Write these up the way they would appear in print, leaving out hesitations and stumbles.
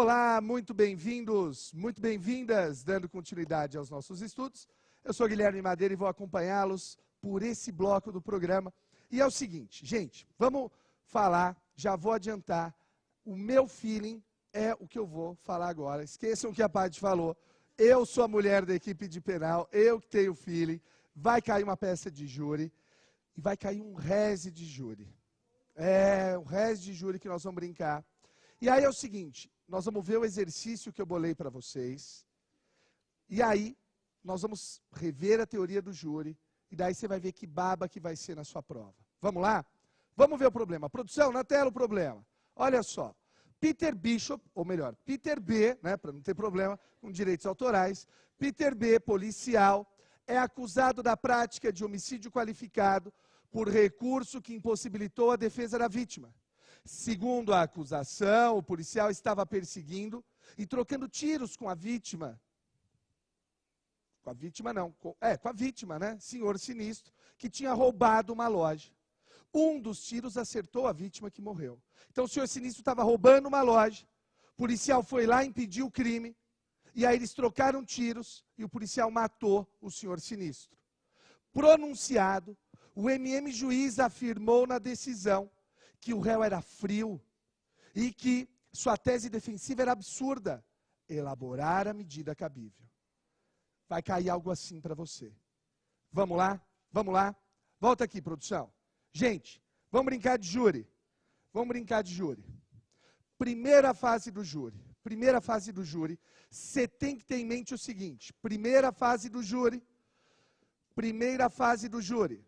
Olá, muito bem-vindos, muito bem-vindas, dando continuidade aos nossos estudos. Eu sou Guilherme Madeira e vou acompanhá-los por esse bloco do programa. E é o seguinte, gente, vamos falar, já vou adiantar, o meu feeling é o que eu vou falar agora. Esqueçam o que a Paty falou. Eu sou a mulher da equipe de penal, eu que tenho feeling. Vai cair uma peça de júri e vai cair um reze de júri. É, um reze de júri que nós vamos brincar. E aí é o seguinte, nós vamos ver o exercício que eu bolei para vocês. E aí, nós vamos rever a teoria do júri. E daí você vai ver que baba que vai ser na sua prova. Vamos lá? Vamos ver o problema. Produção, na tela o problema. Olha só. Peter Bishop, ou melhor, Peter B, né, para não ter problema com direitos autorais. Peter B, policial, é acusado da prática de homicídio qualificado por recurso que impossibilitou a defesa da vítima. Segundo a acusação, o policial estava perseguindo e trocando tiros com a vítima. Com a vítima não, com a vítima, né? Senhor Sinistro, que tinha roubado uma loja. Um dos tiros acertou a vítima que morreu. Então o senhor Sinistro estava roubando uma loja, o policial foi lá, impediu o crime, e aí eles trocaram tiros e o policial matou o senhor Sinistro. Pronunciado, o MM juiz afirmou na decisão que o réu era frio e que sua tese defensiva era absurda. Elaborar a medida cabível. Vai cair algo assim para você. Vamos lá? Vamos lá? Volta aqui, produção. Gente, vamos brincar de júri. Vamos brincar de júri. Primeira fase do júri. Primeira fase do júri. Você tem que ter em mente o seguinte. Primeira fase do júri. Primeira fase do júri.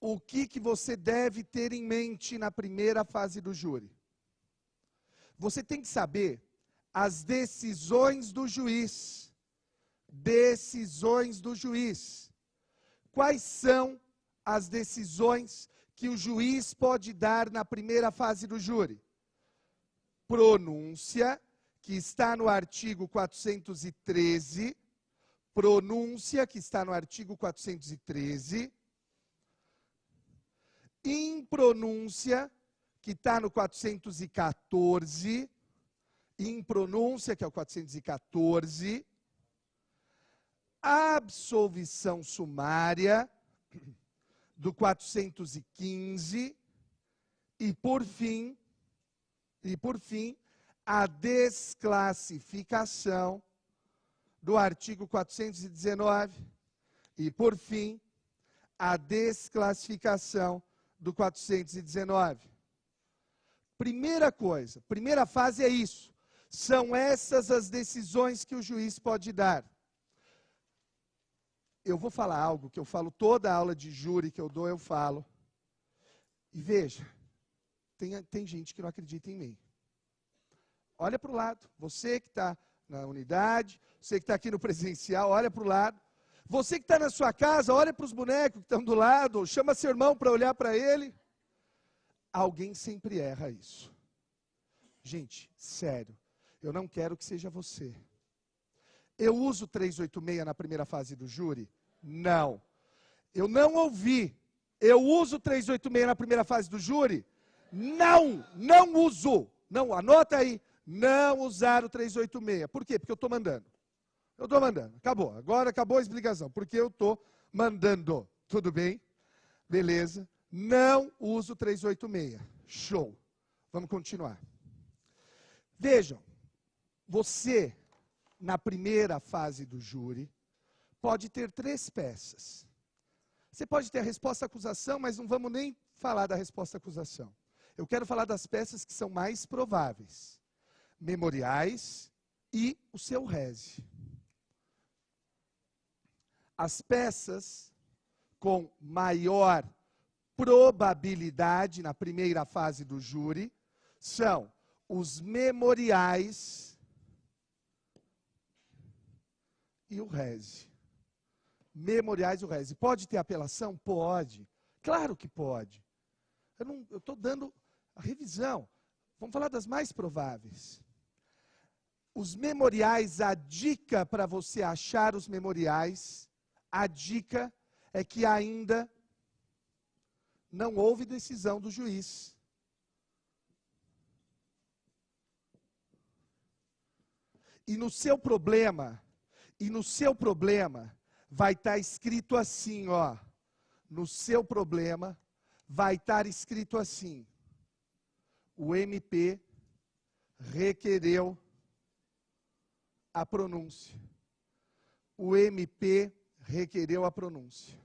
O que você deve ter em mente na primeira fase do júri? Você tem que saber as decisões do juiz. Decisões do juiz. Quais são as decisões que o juiz pode dar na primeira fase do júri? Pronúncia, que está no artigo 413. Pronúncia, que está no artigo 413. Impronúncia, que está no 414. Impronúncia, que é o 414. Absolvição sumária, do 415. E por fim, a desclassificação do artigo 419. E por fim, a desclassificação do 419. Primeira coisa, primeira fase é isso. São essas as decisões que o juiz pode dar. Eu vou falar algo que eu falo toda a aula de júri que eu dou, eu falo. E veja, tem gente que não acredita em mim. Olha para o lado. Você que está na unidade, você que está aqui no presencial, olha para o lado. Você que está na sua casa, olha para os bonecos que estão do lado, chama seu irmão para olhar para ele. Alguém sempre erra isso. Gente, sério, eu não quero que seja você. Eu uso 386 na primeira fase do júri? Não. Eu não ouvi. Eu uso 386 na primeira fase do júri? Não, não uso. Não, anota aí. Não usar o 386. Por quê? Porque eu estou mandando. Eu estou mandando. Acabou. Agora acabou a explicação. Porque eu estou mandando. Tudo bem? Beleza. Não uso 386. Show. Vamos continuar. Vejam. Você, na primeira fase do júri, pode ter 3 peças. Você pode ter a resposta à acusação, mas não vamos nem falar da resposta à acusação. Eu quero falar das peças que são mais prováveis. Memoriais e o seu reze. As peças com maior probabilidade na primeira fase do júri são os memoriais e o reze. Memoriais e o reze. Pode ter apelação? Pode. Claro que pode. Eu estou dando a revisão. Vamos falar das mais prováveis. Os memoriais, a dica para você achar os memoriais, a dica é que ainda não houve decisão do juiz. E no seu problema, vai estar escrito assim, ó. No seu problema vai estar escrito assim: o MP requereu a pronúncia. O MP requereu a pronúncia.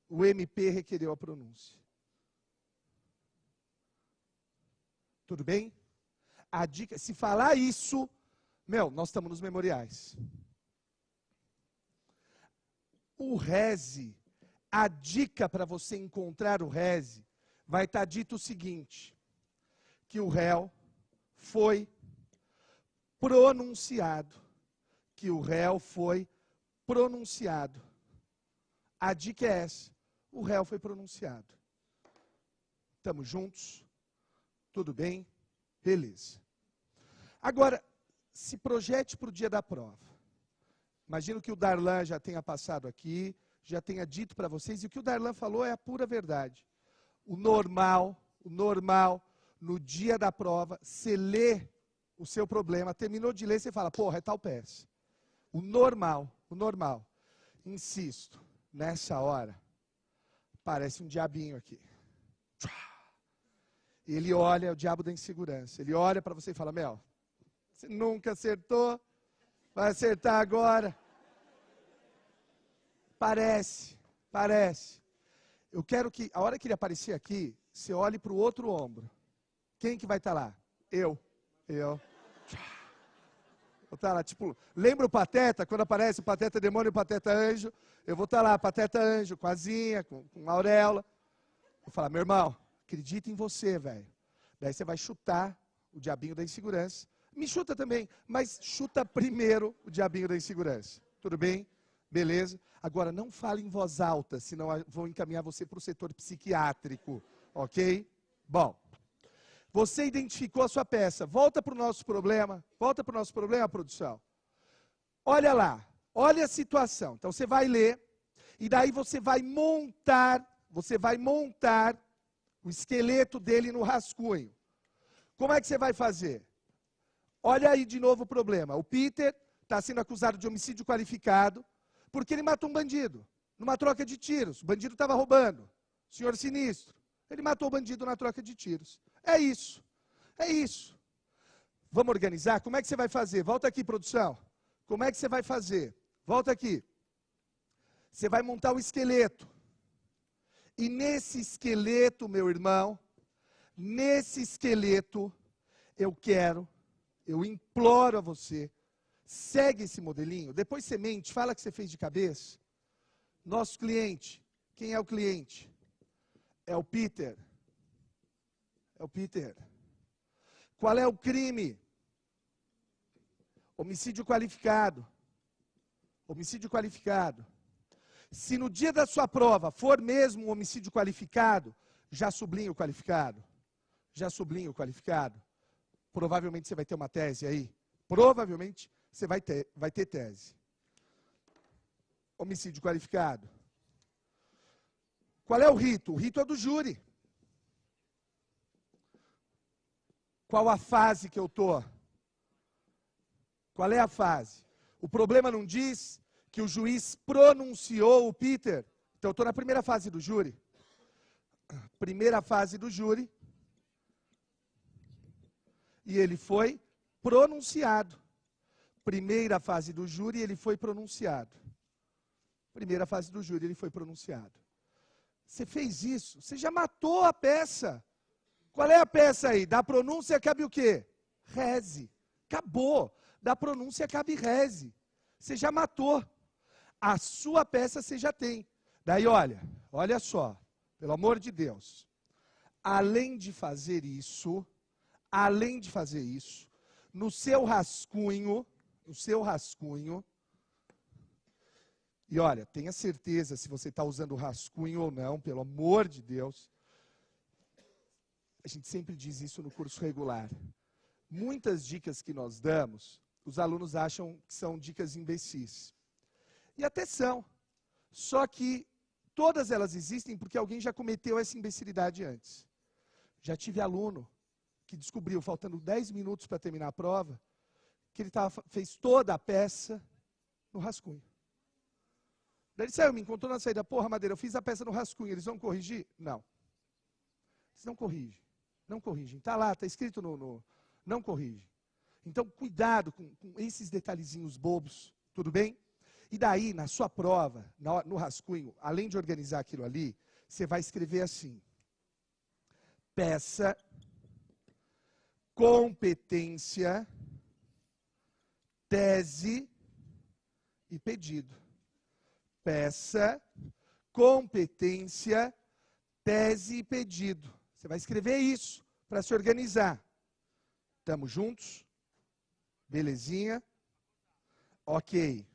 O MP requereu a pronúncia. Tudo bem? A dica, se falar isso, nós estamos nos memoriais. O reze, a dica para você encontrar o reze, vai estar dito o seguinte: que o réu foi pronunciado. Que o réu foi pronunciado. A dica é essa: o réu foi pronunciado. Estamos juntos? Tudo bem? Beleza. Agora, se projete para o dia da prova. Imagino que o Darlan já tenha passado aqui, já tenha dito para vocês, e o que o Darlan falou é a pura verdade. O normal, no dia da prova, você lê o seu problema, terminou de ler, você fala, porra, é tal peça. O normal. Insisto, nessa hora, parece um diabinho aqui. Ele olha, é o diabo da insegurança. Ele olha para você e fala, você nunca acertou, vai acertar agora. Parece. Eu quero que, a hora que ele aparecer aqui, você olhe para o outro ombro. Quem que vai estar lá? Eu. Eu vou estar lá, tipo, lembra o Pateta? Quando aparece o Pateta Demônio e o Pateta Anjo, eu vou estar lá, Pateta Anjo, com a Zinha, com a auréola. Vou falar, meu irmão, acredita em você, velho. Daí você vai chutar o diabinho da insegurança. Me chuta também, mas chuta primeiro o diabinho da insegurança. Tudo bem? Beleza? Agora, não fale em voz alta, senão vou encaminhar você para o setor psiquiátrico. Ok? Bom, você identificou a sua peça. Volta para o nosso problema. Produção. Olha lá. Olha a situação. Então, você vai ler, e daí você vai montar o esqueleto dele no rascunho. Como é que você vai fazer? Olha aí de novo o problema. O Peter está sendo acusado de homicídio qualificado porque ele matou um bandido, numa troca de tiros. O bandido estava roubando. Senhor Sinistro. Ele matou o bandido na troca de tiros. É isso. Vamos organizar? Como é que você vai fazer? Volta aqui, produção. Como é que você vai fazer? Volta aqui. Você vai montar o esqueleto. E nesse esqueleto, meu irmão, eu imploro a você, segue esse modelinho, depois você mente, fala que você fez de cabeça. Nosso cliente, quem é o cliente? É o Peter. Qual é o crime? Homicídio qualificado. Se no dia da sua prova for mesmo um homicídio qualificado, já sublinha o qualificado. Provavelmente você vai ter uma tese aí. Provavelmente você vai ter tese. Homicídio qualificado. Qual é o rito? O rito é do júri. Qual a fase que eu estou? Qual é a fase? O problema não diz que o juiz pronunciou o Peter. Então eu estou na primeira fase do júri. Primeira fase do júri. E ele foi pronunciado. Primeira fase do júri, ele foi pronunciado. Você fez isso, você já matou a peça. Qual é a peça aí? Da pronúncia cabe o quê? Reze. Acabou. Da pronúncia cabe reze. Você já matou. A sua peça você já tem. Daí olha só, pelo amor de Deus. Além de fazer isso, no seu rascunho, e olha, tenha certeza se você está usando o rascunho ou não, pelo amor de Deus. A gente sempre diz isso no curso regular. Muitas dicas que nós damos, os alunos acham que são dicas imbecis. E até são. Só que todas elas existem porque alguém já cometeu essa imbecilidade antes. Já tive aluno que descobriu, faltando 10 minutos para terminar a prova, que ele fez toda a peça no rascunho. Daí ele saiu, me encontrou na saída. Porra, Madeira, eu fiz a peça no rascunho, eles vão corrigir? Não. Eles não corrigem. Não corrigem. Está lá, está escrito não corrigem. Então, cuidado com esses detalhezinhos bobos, tudo bem? E daí, na sua prova, no rascunho, além de organizar aquilo ali, você vai escrever assim: peça, competência, tese e pedido. Peça, competência, tese e pedido. Você vai escrever isso para se organizar. Estamos juntos? Belezinha? Ok.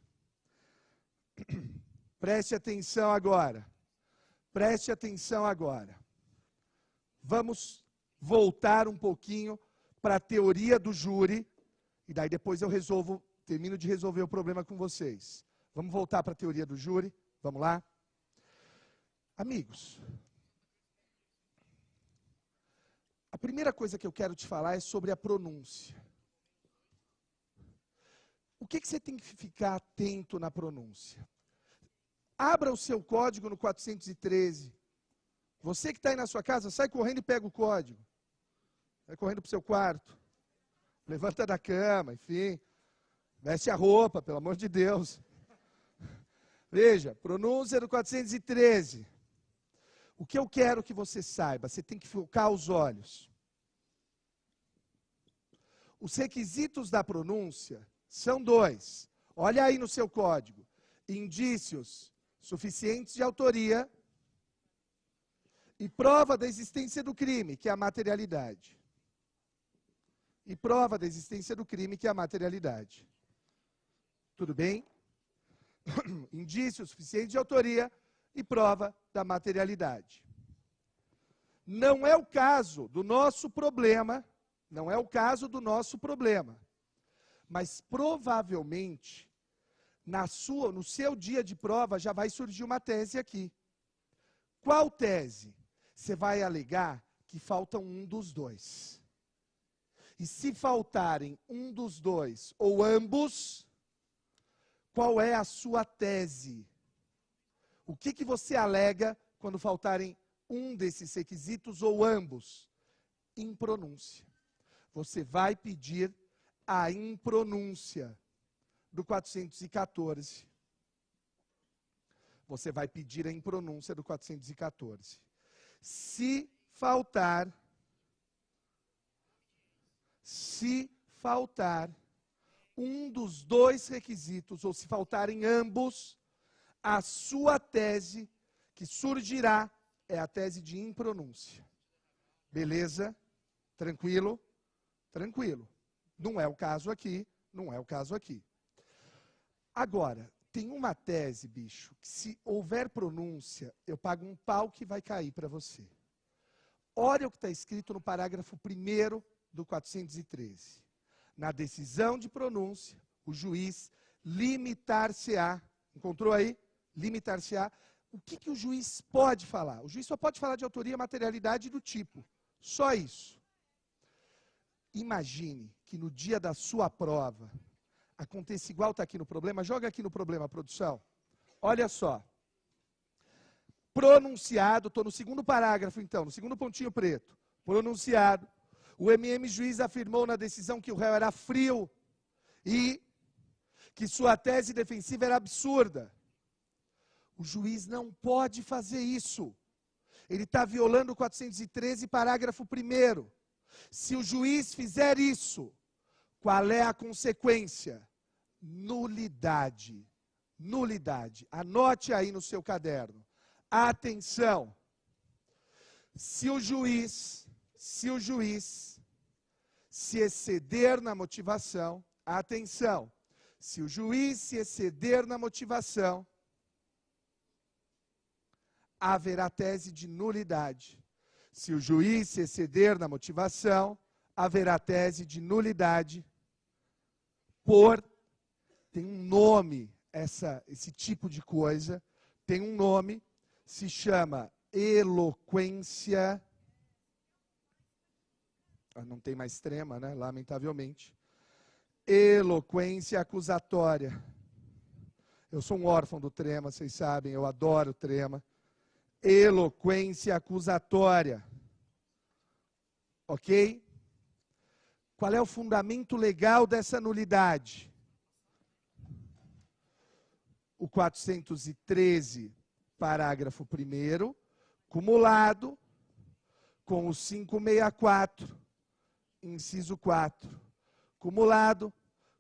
Preste atenção agora. Preste atenção agora. Vamos voltar um pouquinho para a teoria do júri, e daí depois eu termino de resolver o problema com vocês. Vamos voltar para a teoria do júri? Vamos lá? Amigos, a primeira coisa que eu quero te falar é sobre a pronúncia. O que você tem que ficar atento na pronúncia? Abra o seu código no 413. Você que está aí na sua casa, sai correndo e pega o código. Vai correndo para o seu quarto. Levanta da cama, enfim. Veste a roupa, pelo amor de Deus. Veja, pronúncia do 413. O que eu quero que você saiba, você tem que focar os olhos. Os requisitos da pronúncia são 2. Olha aí no seu código. Indícios suficientes de autoria e prova da existência do crime, que é a materialidade. E prova da existência do crime, que é a materialidade. Tudo bem? Indícios suficientes de autoria e prova da materialidade. Não é o caso do nosso problema, não é o caso do nosso problema. Mas provavelmente, no seu dia de prova, já vai surgir uma tese aqui. Qual tese? Você vai alegar que faltam um dos dois. E se faltarem um dos dois, ou ambos, qual é a sua tese? O que você alega quando faltarem um desses requisitos ou ambos? Impronúncia. Você vai pedir a impronúncia do 414. Você vai pedir a impronúncia do 414. Se faltar um dos dois requisitos, ou se faltarem ambos, a sua tese que surgirá é a tese de impronúncia. Beleza? Tranquilo? Tranquilo. Não é o caso aqui, não é o caso aqui. Agora, tem uma tese, bicho, que se houver pronúncia, eu pago um pau que vai cair para você. Olha o que está escrito no parágrafo 1º do 413. Na decisão de pronúncia, o juiz limitar-se-á. Encontrou aí? Limitar-se-á. O que o juiz pode falar? O juiz só pode falar de autoria, materialidade e do tipo. Só isso. Imagine que no dia da sua prova, aconteça igual está aqui no problema. Joga aqui no problema, produção. Olha só. Pronunciado, estou no segundo parágrafo então, no segundo pontinho preto. Pronunciado. O MM juiz afirmou na decisão que o réu era frio e que sua tese defensiva era absurda. O juiz não pode fazer isso. Ele está violando o 413, parágrafo 1º. Se o juiz fizer isso, qual é a consequência? Nulidade. Nulidade. Anote aí no seu caderno. Atenção. Se o juiz se exceder na motivação, atenção. Se o juiz se exceder na motivação, haverá tese de nulidade. Se o juiz se exceder na motivação, haverá tese de nulidade tem um nome, esse tipo de coisa, tem um nome, se chama eloquência. Não tem mais trema, né? Lamentavelmente. Eloquência acusatória. Eu sou um órfão do trema, vocês sabem, eu adoro o trema. Eloquência acusatória. Ok? Qual é o fundamento legal dessa nulidade? O 413, parágrafo 1º, cumulado com o 564, inciso 4. Cumulado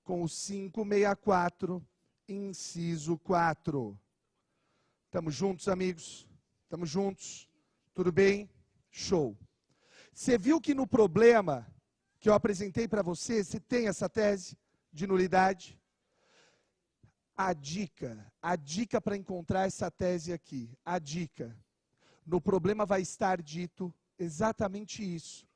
com o 564, inciso 4. Estamos juntos, amigos? Estamos juntos? Tudo bem? Show. Você viu que no problema que eu apresentei para você, você tem essa tese de nulidade? A dica para encontrar essa tese aqui, a dica. No problema vai estar dito exatamente isso,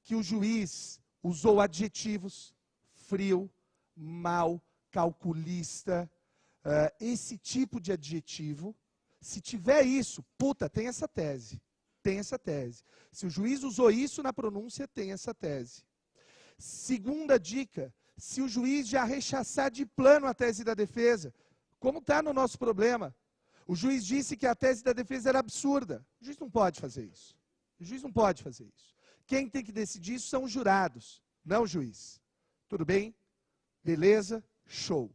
que o juiz usou adjetivos, frio, mau, calculista, esse tipo de adjetivo. Se tiver isso, puta, tem essa tese. Tem essa tese. Se o juiz usou isso na pronúncia, tem essa tese. Segunda dica, se o juiz já rechaçar de plano a tese da defesa, como está no nosso problema, o juiz disse que a tese da defesa era absurda. O juiz não pode fazer isso. O juiz não pode fazer isso. Quem tem que decidir isso são os jurados, não o juiz. Tudo bem? Beleza? Show.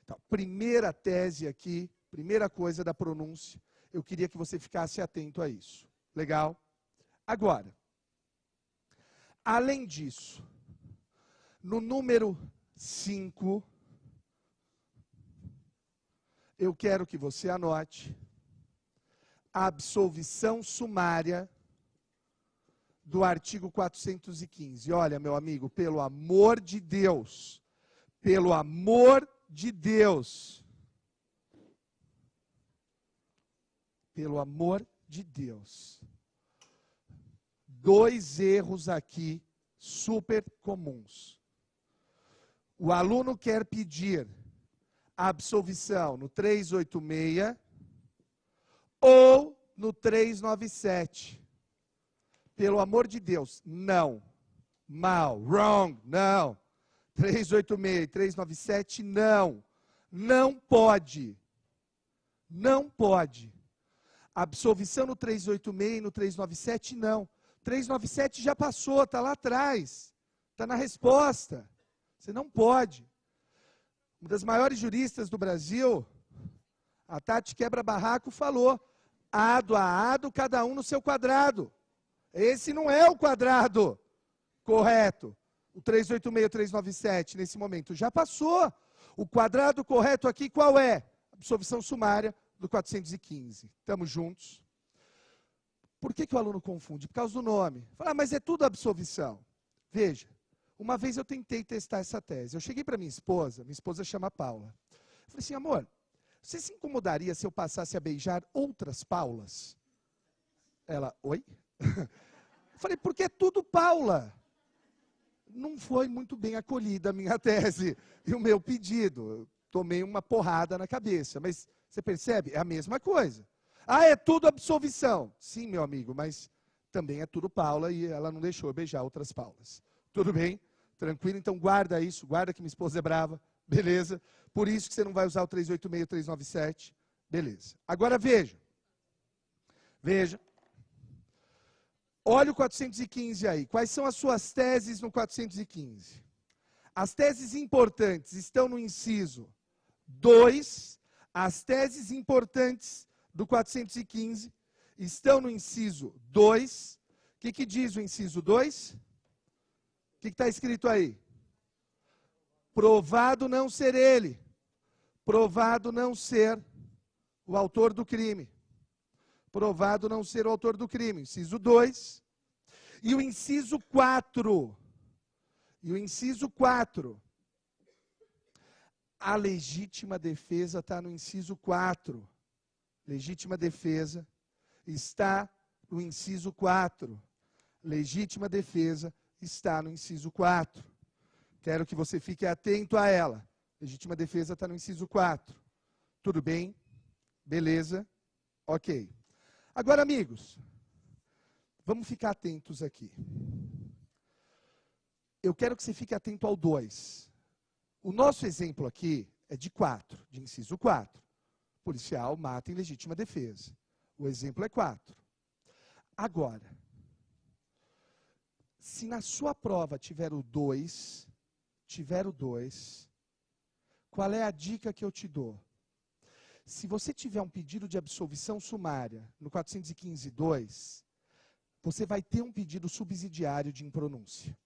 Então, primeira tese aqui, primeira coisa da pronúncia, eu queria que você ficasse atento a isso. Legal? Agora, além disso, no número 5, eu quero que você anote a absolvição sumária do artigo 415. Olha, meu amigo, pelo amor de Deus, pelo amor de Deus, pelo amor de Deus, 2 erros aqui super comuns. O aluno quer pedir a absolvição no 386 ou no 397. Pelo amor de Deus, não. Mal, wrong, não. 386 e 397, não. Não pode. Não pode. Absolvição no 386 e no 397, não. 397 já passou, está lá atrás. Está na resposta. Você não pode. Uma das maiores juristas do Brasil, a Tati Quebra-Barraco, falou: ado a ado, cada um no seu quadrado. Esse não é o quadrado correto. O 386 e o 397, nesse momento, já passou. O quadrado correto aqui qual é? Absolvição sumária do 415. Estamos juntos. Por que o aluno confunde? Por causa do nome. Fala, mas é tudo absolvição. Veja, uma vez eu tentei testar essa tese. Eu cheguei para minha esposa chama Paula. Eu falei assim, amor, você se incomodaria se eu passasse a beijar outras Paulas? Ela, oi? Eu falei, porque é tudo Paula. Não foi muito bem acolhida a minha tese e o meu pedido. Eu tomei uma porrada na cabeça, mas você percebe? É a mesma coisa. Ah, é tudo absolvição. Sim, meu amigo, mas também é tudo Paula e ela não deixou eu beijar outras Paulas. Tudo bem? Tranquilo? Então guarda isso, guarda que minha esposa é brava. Beleza? Por isso que você não vai usar o 386 e o 397. Beleza. Agora veja. Veja. Olha o 415 aí. Quais são as suas teses no 415? As teses importantes estão no inciso 2. As teses importantes do 415 estão no inciso 2. O que diz o inciso 2? O que está escrito aí? Provado não ser ele. Provado não ser o autor do crime. Provado não ser o autor do crime. Inciso 2. E o inciso 4. E o inciso 4. A legítima defesa está no inciso 4. Legítima defesa está no inciso 4. Legítima defesa está no inciso 4. Quero que você fique atento a ela. Legítima defesa está no inciso 4. Tudo bem? Beleza? Ok. Agora, amigos, vamos ficar atentos aqui. Eu quero que você fique atento ao 2. O nosso exemplo aqui é de 4, de inciso 4. Policial mata em legítima defesa. O exemplo é 4. Agora, se na sua prova tiver o 2, qual é a dica que eu te dou? Se você tiver um pedido de absolvição sumária no 415.2, você vai ter um pedido subsidiário de impronúncia.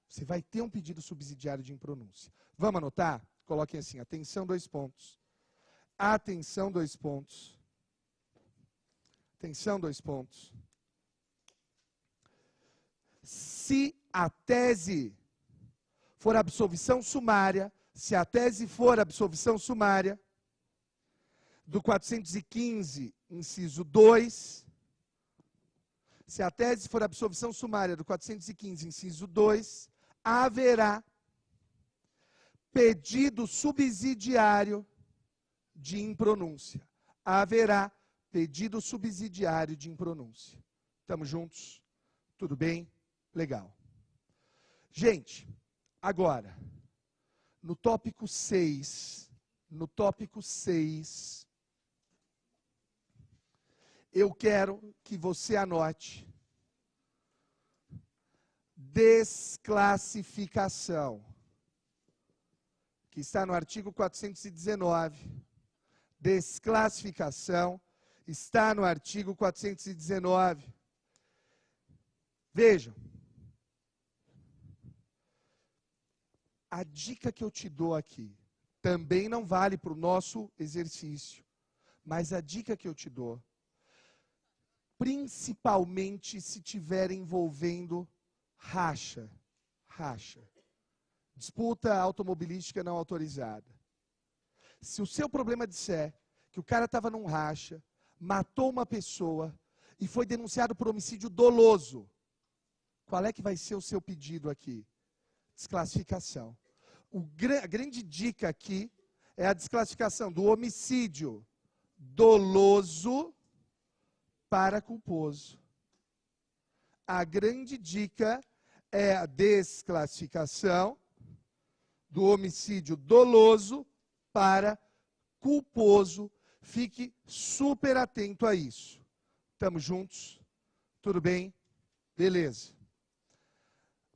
Você vai ter um pedido subsidiário de impronúncia. Vamos anotar? Coloquem assim, atenção, 2 pontos. Atenção, 2 pontos. Atenção, 2 pontos. Se a tese for absolvição sumária, se a tese for absolvição sumária do 415, inciso 2, se a tese for absolvição sumária do 415, inciso 2, haverá pedido subsidiário de impronúncia. Haverá pedido subsidiário de impronúncia. Estamos juntos? Tudo bem? Legal. Gente, agora, no tópico 6, eu quero que você anote desclassificação, que está no artigo 419. Desclassificação está no artigo 419. Vejam. A dica que eu te dou aqui também não vale para o nosso exercício, mas a dica que eu te dou, principalmente se tiver envolvendo racha, disputa automobilística não autorizada. Se o seu problema disser que o cara estava num racha, matou uma pessoa e foi denunciado por homicídio doloso, qual é que vai ser o seu pedido aqui? Desclassificação. A grande dica aqui é a desclassificação do homicídio doloso para culposo. A grande dica é a desclassificação do homicídio doloso para culposo. Fique super atento a isso. Estamos juntos? Tudo bem? Beleza.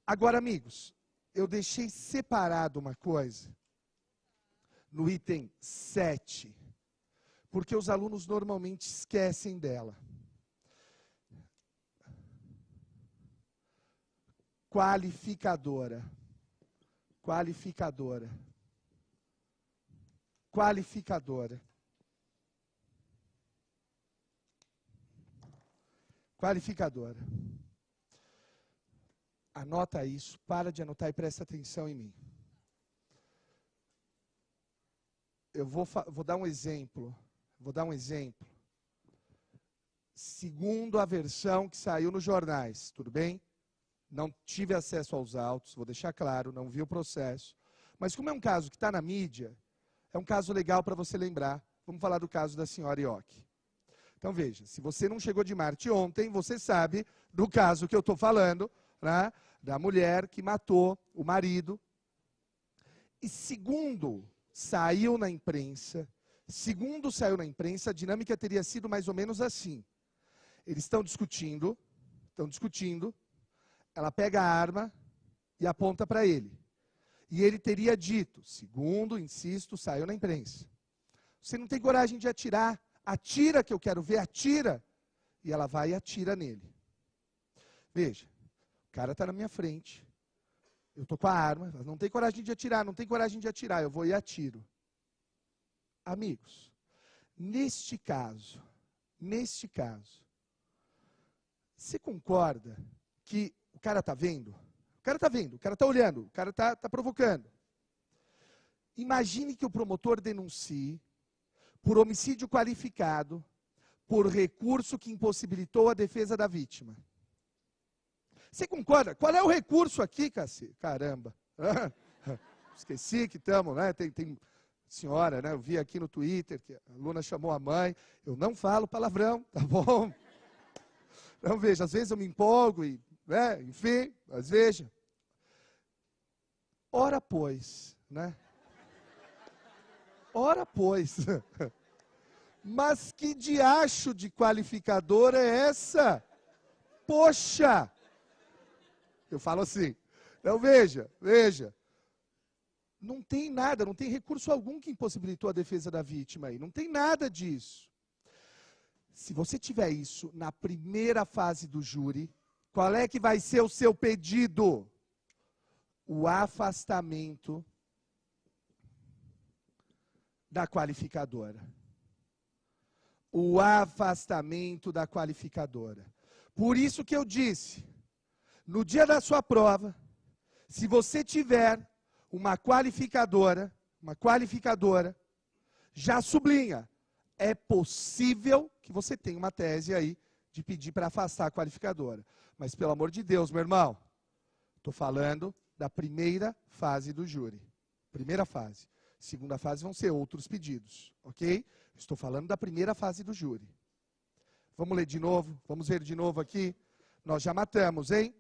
Agora, amigos, eu deixei separado uma coisa no item 7, porque os alunos normalmente esquecem dela. Qualificadora. Qualificadora. Qualificadora. Qualificadora. Anota isso, para de anotar e presta atenção em mim. Eu vou dar um exemplo. Segundo a versão que saiu nos jornais, tudo bem? Não tive acesso aos autos, vou deixar claro, não vi o processo. Mas como é um caso que está na mídia, é um caso legal para você lembrar. Vamos falar do caso da senhora Ioki. Então veja, se você não chegou de Marte ontem, você sabe do caso que eu estou falando, né, da mulher que matou o marido. E segundo saiu na imprensa, a dinâmica teria sido mais ou menos assim. Eles estão discutindo, ela pega a arma e aponta para ele. E ele teria dito, segundo, insisto, saiu na imprensa: você não tem coragem de atirar, atira que eu quero ver, atira. E ela vai e atira nele. Veja, o cara está na minha frente, eu estou com a arma, ela não tem coragem de atirar, eu vou e atiro. Amigos, neste caso, você concorda que o cara está vendo? O cara está olhando, o cara está provocando. Imagine que o promotor denuncie por homicídio qualificado, por recurso que impossibilitou a defesa da vítima. Você concorda? Qual é o recurso aqui, cacete? Caramba. Esqueci que estamos, né? Tem senhora, né? Eu vi aqui no Twitter que a aluna chamou a mãe. Eu não falo palavrão, tá bom? Então, veja, às vezes eu me empolgo e, né? Enfim, mas veja. Ora, pois, né? Ora, pois. Mas que diacho de qualificadora é essa? Poxa! Eu falo assim. Então, veja. Não tem nada, não tem recurso algum que impossibilitou a defesa da vítima aí. Não tem nada disso. Se você tiver isso na primeira fase do júri, qual é que vai ser o seu pedido? O afastamento da qualificadora. O afastamento da qualificadora. Por isso que eu disse, no dia da sua prova, se você tiver uma qualificadora, já sublinha, é possível que você tenha uma tese aí de pedir para afastar a qualificadora. Mas, pelo amor de Deus, meu irmão, estou falando da primeira fase do júri. Primeira fase. Segunda fase vão ser outros pedidos, ok? Estou falando da primeira fase do júri. Vamos ler de novo? Vamos ver de novo aqui? Nós já matamos, hein?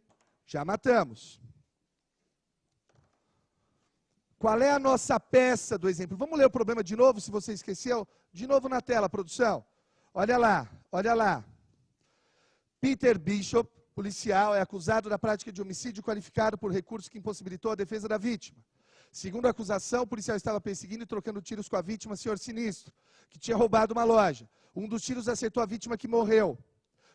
Já matamos. Qual é a nossa peça do exemplo? Vamos ler o problema de novo, se você esqueceu? De novo na tela, produção. Olha lá. Peter Bishop, policial, é acusado da prática de homicídio qualificado por recurso que impossibilitou a defesa da vítima. Segundo a acusação, o policial estava perseguindo e trocando tiros com a vítima, senhor Sinistro, que tinha roubado uma loja. Um dos tiros acertou a vítima que morreu.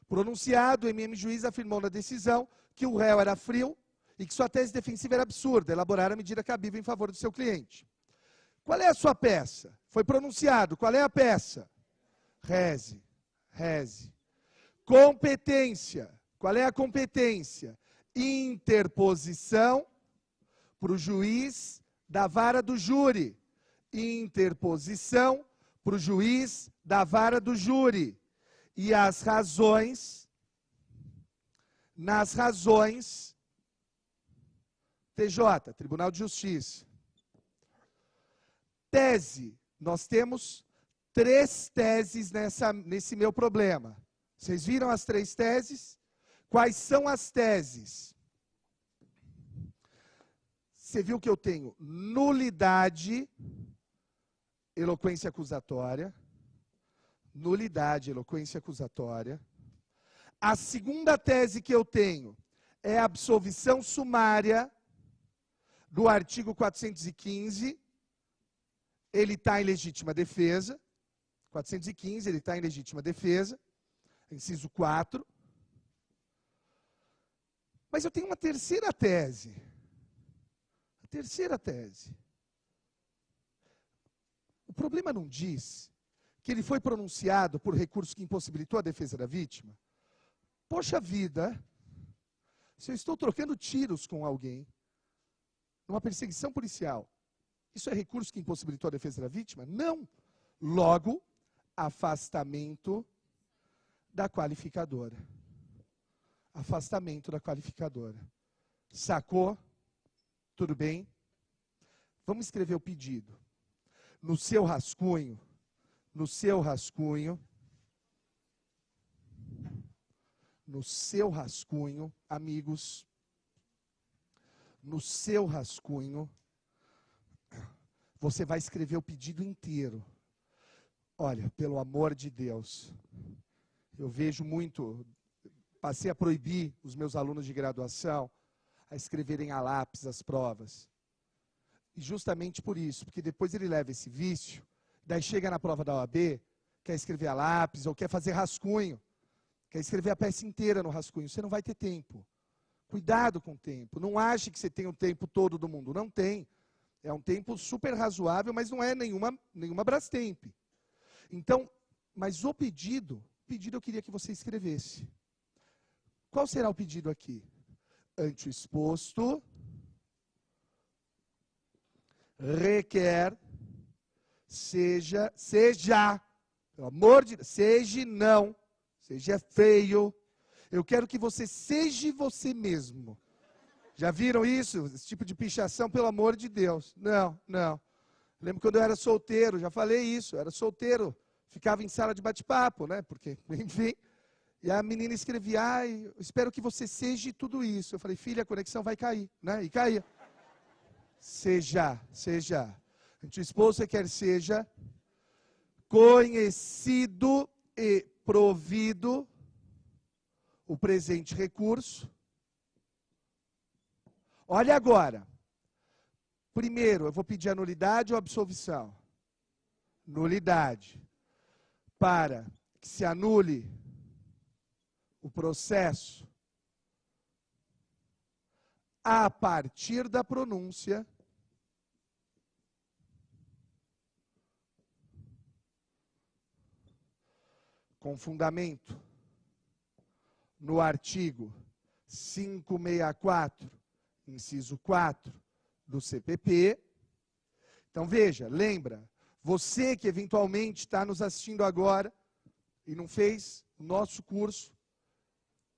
Pronunciado, o MM juiz afirmou na decisão que o réu era frio e que sua tese defensiva era absurda, elaborar a medida cabível em favor do seu cliente. Qual é a sua peça? Foi pronunciado, qual é a peça? Reze. Competência. Qual é a competência? Interposição para o juiz da vara do júri. Interposição para o juiz da vara do júri. E as razões, nas razões, TJ, Tribunal de Justiça. Tese, nós temos 3 teses nesse meu problema. Vocês viram as 3 teses? Quais são as teses? Você viu que eu tenho nulidade, eloquência acusatória. Nulidade, eloquência acusatória. A segunda tese que eu tenho é a absolvição sumária do artigo 415. Ele está em legítima defesa. 415, ele está em legítima defesa. Inciso 4. Mas eu tenho uma terceira tese. A terceira tese. O problema não diz que ele foi pronunciado por recurso que impossibilitou a defesa da vítima? Poxa vida, se eu estou trocando tiros com alguém, numa perseguição policial, isso é recurso que impossibilitou a defesa da vítima? Não. Logo, afastamento da qualificadora. Afastamento da qualificadora. Sacou? Tudo bem? Vamos escrever o pedido. No seu rascunho, amigos, no seu rascunho, você vai escrever o pedido inteiro. Olha, pelo amor de Deus, eu vejo muito, passei a proibir os meus alunos de graduação a escreverem a lápis as provas. E justamente por isso, porque depois ele leva esse vício, daí chega na prova da OAB, quer escrever a lápis ou quer fazer rascunho, quer escrever a peça inteira no rascunho. Você não vai ter tempo. Cuidado com o tempo. Não ache que você tem o tempo todo do mundo. Não tem. É um tempo super razoável, mas não é nenhuma Brastemp. Então, mas o pedido eu queria que você escrevesse. Qual será o pedido aqui? Ante o exposto, requer, seja, pelo amor de Deus, seja feio. Eu quero que você seja você mesmo. Já viram isso? Esse tipo de pichação, pelo amor de Deus. Não. Lembro quando eu era solteiro, já falei isso, eu era solteiro, ficava em sala de bate-papo, né? Porque, enfim, e a menina escrevia, eu espero que você seja tudo isso. Eu falei, filha, a conexão vai cair, né? E caía. Seja. Ante o exposto requer seja conhecido e provido o presente recurso. Olha agora. Primeiro, eu vou pedir a nulidade ou absolvição? Nulidade. Para que se anule o processo a partir da pronúncia com fundamento no artigo 564, inciso 4 do CPP. Então veja, lembra, você que eventualmente está nos assistindo agora e não fez o nosso curso,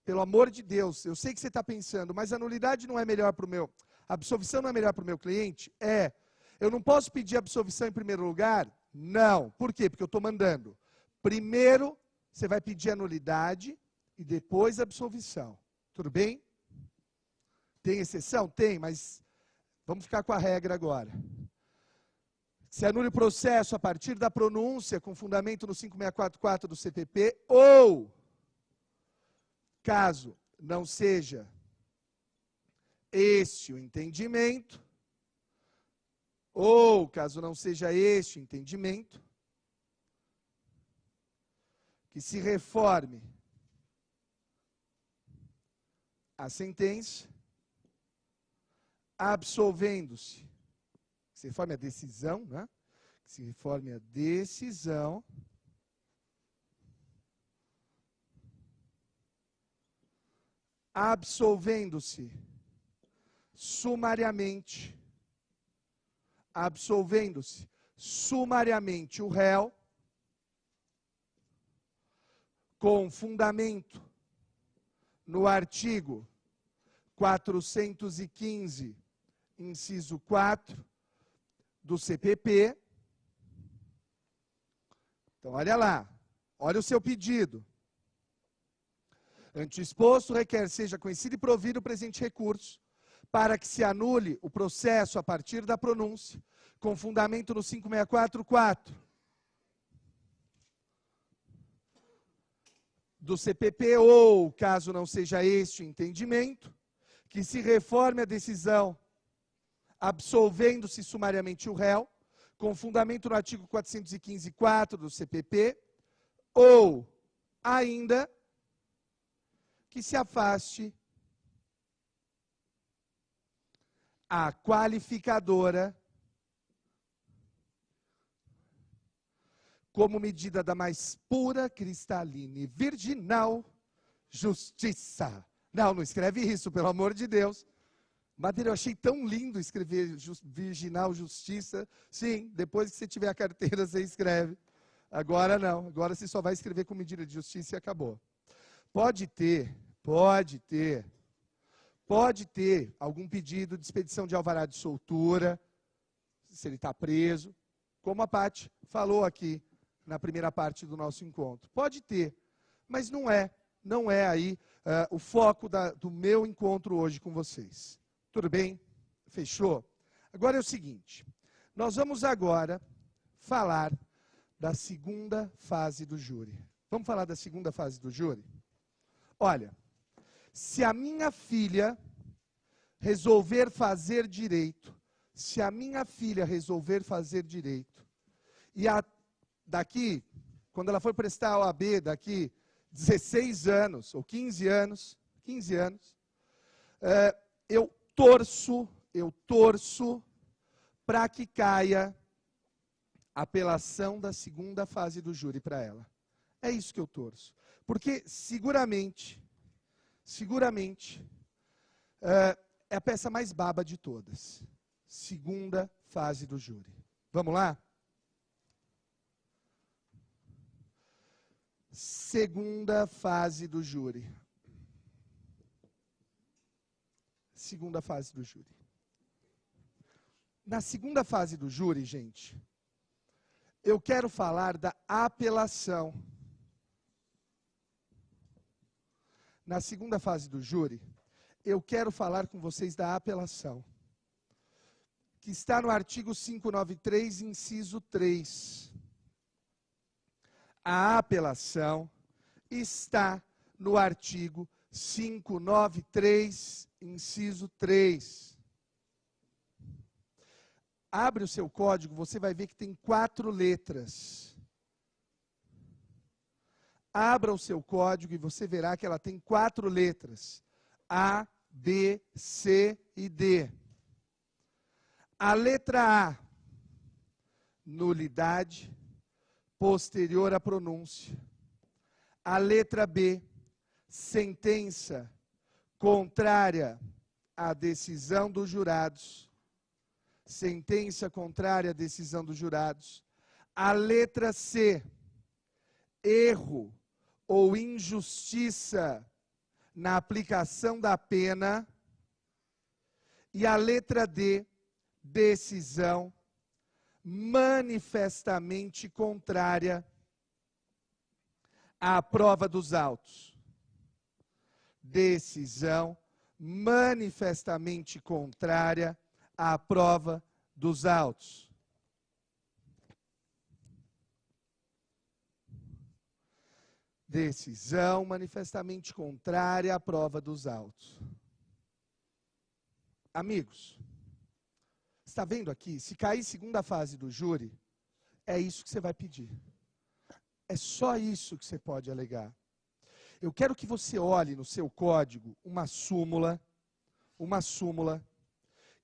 pelo amor de Deus, eu sei que você está pensando, mas a nulidade não é melhor para o meu, a absolvição não é melhor para o meu cliente? É. Eu não posso pedir absolvição em primeiro lugar? Não. Por quê? Porque eu estou mandando. Primeiro, você vai pedir a nulidade e depois a absolvição. Tudo bem? Tem exceção? Tem, mas vamos ficar com a regra agora. Se anule o processo a partir da pronúncia com fundamento no 5644 do CPP ou, caso não seja este o entendimento, ou caso não seja este o entendimento, que se reforme a sentença, absolvendo-se, que se reforme a decisão, né? Que se reforme a decisão, absolvendo-se sumariamente o réu, com fundamento no artigo 415, inciso 4 do CPP. Então, olha lá, olha o seu pedido. Ante o exposto, requer seja conhecido e provido o presente recurso, para que se anule o processo a partir da pronúncia, com fundamento no 5644 do CPP, ou, caso não seja este o entendimento, que se reforme a decisão, absolvendo-se sumariamente o réu, com fundamento no artigo 415.4 do CPP, ou, ainda, que se afaste a qualificadora como medida da mais pura, cristalina e virginal justiça. Não, não escreve isso, pelo amor de Deus. Madeira, eu achei tão lindo escrever virginal justiça. Sim, depois que você tiver a carteira, você escreve. Agora não, agora você só vai escrever com medida de justiça e acabou. Pode ter algum pedido de expedição de alvará de soltura, se ele está preso, como a Paty falou aqui na primeira parte do nosso encontro. Pode ter, mas não é aí o foco do meu encontro hoje com vocês. Tudo bem? Fechou? Agora é o seguinte, nós vamos agora falar da segunda fase do júri. Vamos falar da segunda fase do júri? Olha, se a minha filha resolver fazer direito, e daqui, quando ela for prestar a OAB, daqui 16 anos, ou 15 anos, eu torço para que caia a apelação da segunda fase do júri para ela. É isso que eu torço. Porque, seguramente, é a peça mais baba de todas. Segunda fase do júri. Vamos lá? Segunda fase do júri. Segunda fase do júri. Na segunda fase do júri, gente, eu quero falar da apelação. Na segunda fase do júri, eu quero falar com vocês da apelação. que está no artigo 593, inciso 3. A apelação está no artigo 593, inciso 3. Abre o seu código, você vai ver que tem 4 letras. Abra o seu código e você verá que ela tem 4 letras. A, B, C e D. A letra A, nulidade posterior à pronúncia. A letra B, sentença contrária à decisão dos jurados. Sentença contrária à decisão dos jurados. A letra C, erro ou injustiça na aplicação da pena. E a letra D, decisão manifestamente contrária à prova dos autos. Decisão manifestamente contrária à prova dos autos. Decisão manifestamente contrária à prova dos autos. Amigos, está vendo aqui? Se cair segunda fase do júri, é isso que você vai pedir. É só isso que você pode alegar. Eu quero que você olhe no seu código uma súmula,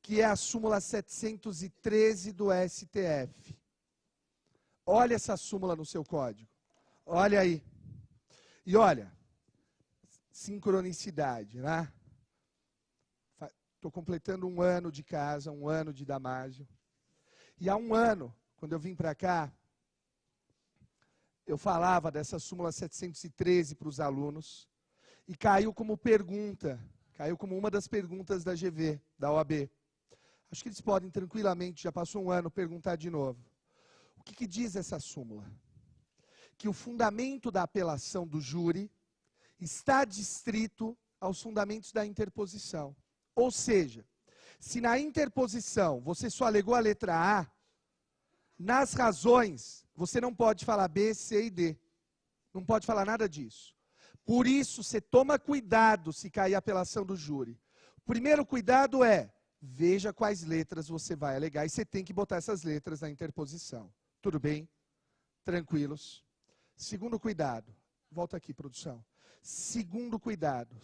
que é a súmula 713 do STF. Olha essa súmula no seu código. Olha aí. E olha, sincronicidade, né? Estou completando 1 ano de casa, 1 ano de Damásio. E há 1 ano, quando eu vim para cá, eu falava dessa súmula 713 para os alunos, e caiu como pergunta, caiu como uma das perguntas da GV, da OAB. Acho que eles podem tranquilamente, já passou 1 ano, perguntar de novo. O que diz essa súmula? Que o fundamento da apelação do júri está adstrito aos fundamentos da interposição. Ou seja, se na interposição você só alegou a letra A, nas razões você não pode falar B, C e D. Não pode falar nada disso. Por isso, você toma cuidado se cair a apelação do júri. O primeiro cuidado é, veja quais letras você vai alegar e você tem que botar essas letras na interposição. Tudo bem? Tranquilos? Segundo cuidado. Volta aqui, produção. Segundo cuidado.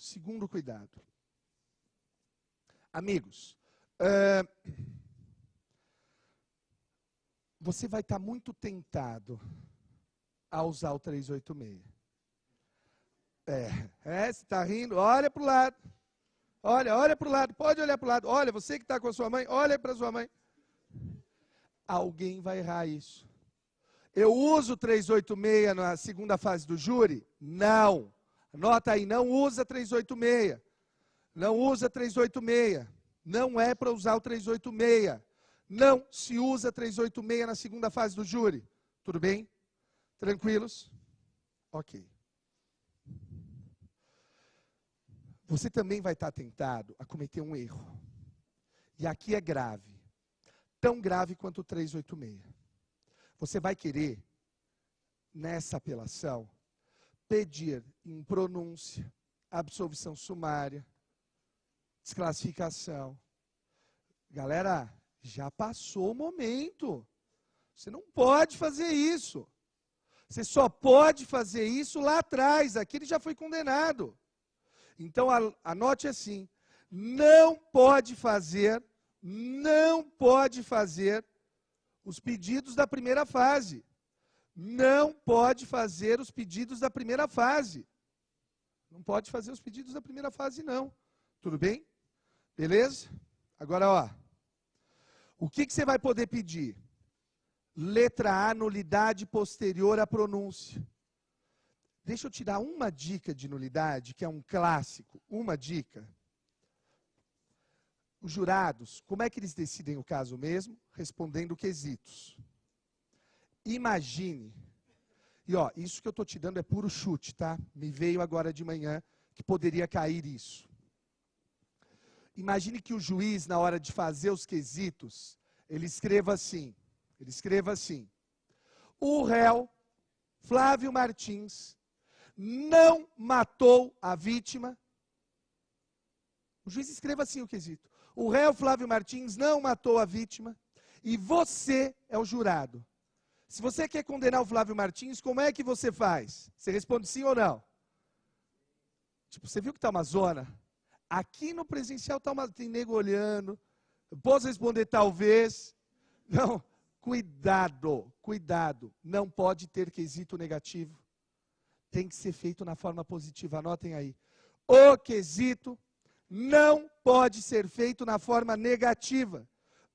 Amigos, você vai estar muito tentado a usar o 386. Você está rindo? Olha para o lado. Olha para o lado. Pode olhar para o lado. Olha, você que está com a sua mãe, olha para a sua mãe. Alguém vai errar isso. Eu uso o 386 na segunda fase do júri? Não. Anota aí, não usa 386. Não usa 386. Não é para usar o 386. Não se usa 386 na segunda fase do júri. Tudo bem? Tranquilos? Ok. Você também vai estar tentado a cometer um erro. E aqui é grave. Tão grave quanto o 386. Você vai querer, nessa apelação, pedir impronúncia, absolvição sumária, desclassificação. Galera, já passou o momento. Você não pode fazer isso. Você só pode fazer isso lá atrás. Aqui ele já foi condenado. Então, anote assim. Não pode fazer os pedidos da primeira fase. Não pode fazer os pedidos da primeira fase. Não pode fazer os pedidos da primeira fase, não. Tudo bem? Beleza? Agora, ó. O que você vai poder pedir? Letra A, nulidade posterior à pronúncia. Deixa eu te dar uma dica de nulidade, que é um clássico. Uma dica. Os jurados, como é que eles decidem o caso mesmo? Respondendo quesitos. Imagine, e ó, isso que eu estou te dando é puro chute, tá? Me veio agora de manhã que poderia cair isso. Imagine que o juiz, na hora de fazer os quesitos, ele escreva assim, o réu Flávio Martins não matou a vítima. O juiz escreva assim o quesito. O réu Flávio Martins não matou a vítima e você é o jurado. Se você quer condenar o Flávio Martins, como é que você faz? Você responde sim ou não? Tipo, você viu que está uma zona? Aqui no presencial tem nego olhando. Eu posso responder talvez. Não, cuidado. Não pode ter quesito negativo. Tem que ser feito na forma positiva. Anotem aí. O quesito não pode ser feito na forma negativa.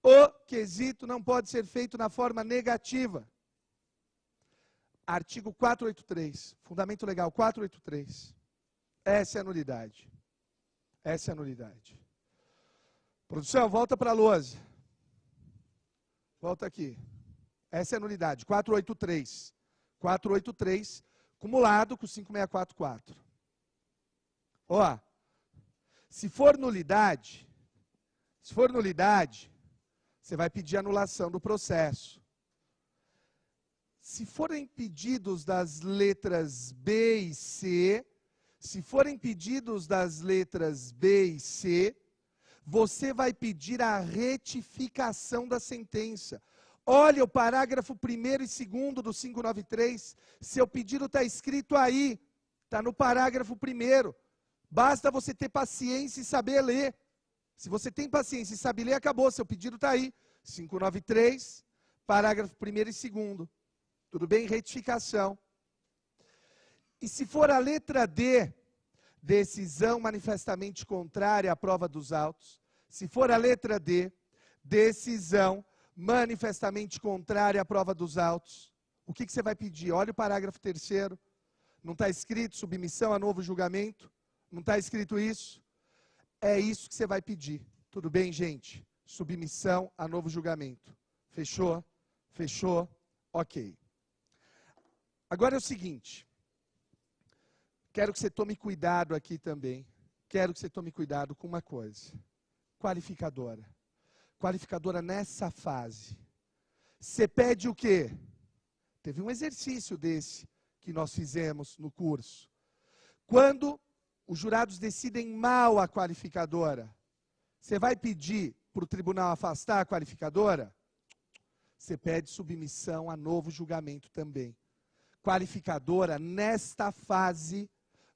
O quesito não pode ser feito na forma negativa. Artigo 483, fundamento legal 483. Essa é a nulidade. Essa é a nulidade. Produção, volta para a lousa. Volta aqui. Essa é a nulidade, 483. 483, cumulado com 5644. Ó, se for nulidade, você vai pedir anulação do processo. Se forem pedidos das letras B e C, você vai pedir a retificação da sentença. Olha o parágrafo 1º e 2º do 593. Seu pedido está escrito aí. Está no parágrafo 1º. Basta você ter paciência e saber ler. Se você tem paciência e sabe ler, acabou. Seu pedido está aí. 593, parágrafo 1º e 2º. Tudo bem? Retificação. E se for a letra D, decisão manifestamente contrária à prova dos autos. Se for a letra D, decisão manifestamente contrária à prova dos autos. O que você vai pedir? Olha o parágrafo 3º. Não está escrito submissão a novo julgamento? Não está escrito isso? É isso que você vai pedir. Tudo bem, gente? Submissão a novo julgamento. Fechou? Fechou? Ok. Agora é o seguinte. Quero que você tome cuidado aqui também. Quero que você tome cuidado com uma coisa. Qualificadora. Qualificadora nessa fase. Você pede o quê? Teve um exercício desse que nós fizemos no curso. Quando os jurados decidem mal a qualificadora, você vai pedir para o tribunal afastar a qualificadora? Você pede submissão a novo julgamento também. Qualificadora, nesta fase,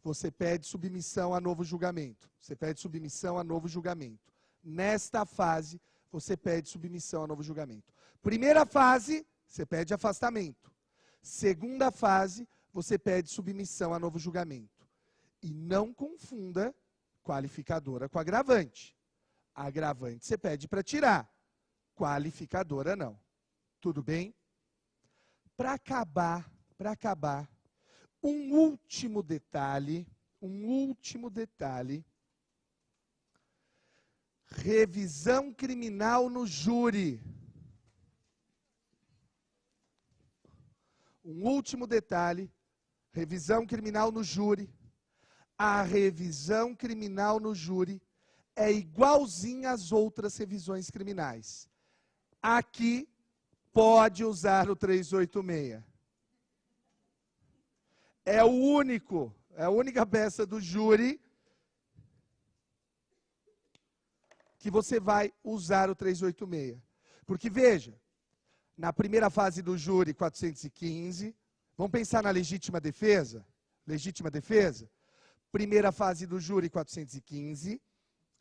você pede submissão a novo julgamento. Você pede submissão a novo julgamento. Nesta fase, você pede submissão a novo julgamento. Primeira fase, você pede afastamento. Segunda fase, você pede submissão a novo julgamento. E não confunda qualificadora com agravante. Agravante você pede para tirar. Qualificadora não. Tudo bem? Para acabar, um último detalhe. Revisão criminal no júri. Um último detalhe, revisão criminal no júri. A revisão criminal no júri é igualzinha às outras revisões criminais. Aqui pode usar o 386. É a única peça do júri que você vai usar o 386. Porque, veja, na primeira fase do júri, 415, vamos pensar na legítima defesa? Legítima defesa? Primeira fase do júri, 415.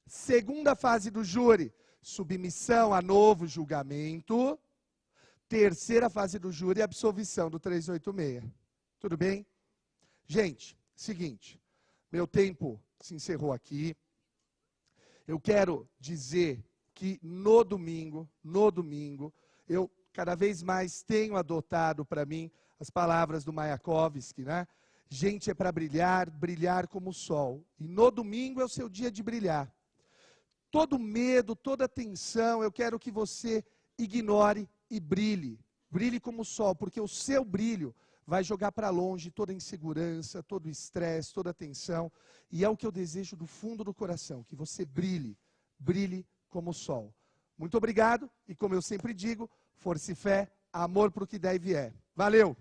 Segunda fase do júri, submissão a novo julgamento. Terceira fase do júri, absolvição do 386. Tudo bem? Gente, seguinte, meu tempo se encerrou aqui. Eu quero dizer que no domingo, eu cada vez mais tenho adotado para mim as palavras do Mayakovsky, né? Gente, é para brilhar, brilhar como o sol. E no domingo é o seu dia de brilhar. Todo medo, toda tensão, eu quero que você ignore e brilhe. Brilhe como o sol, porque o seu brilho vai jogar para longe toda a insegurança, todo o estresse, toda a tensão. E é o que eu desejo do fundo do coração, que você brilhe, brilhe como o sol. Muito obrigado e, como eu sempre digo, força e fé, amor para o que der e vier. Valeu!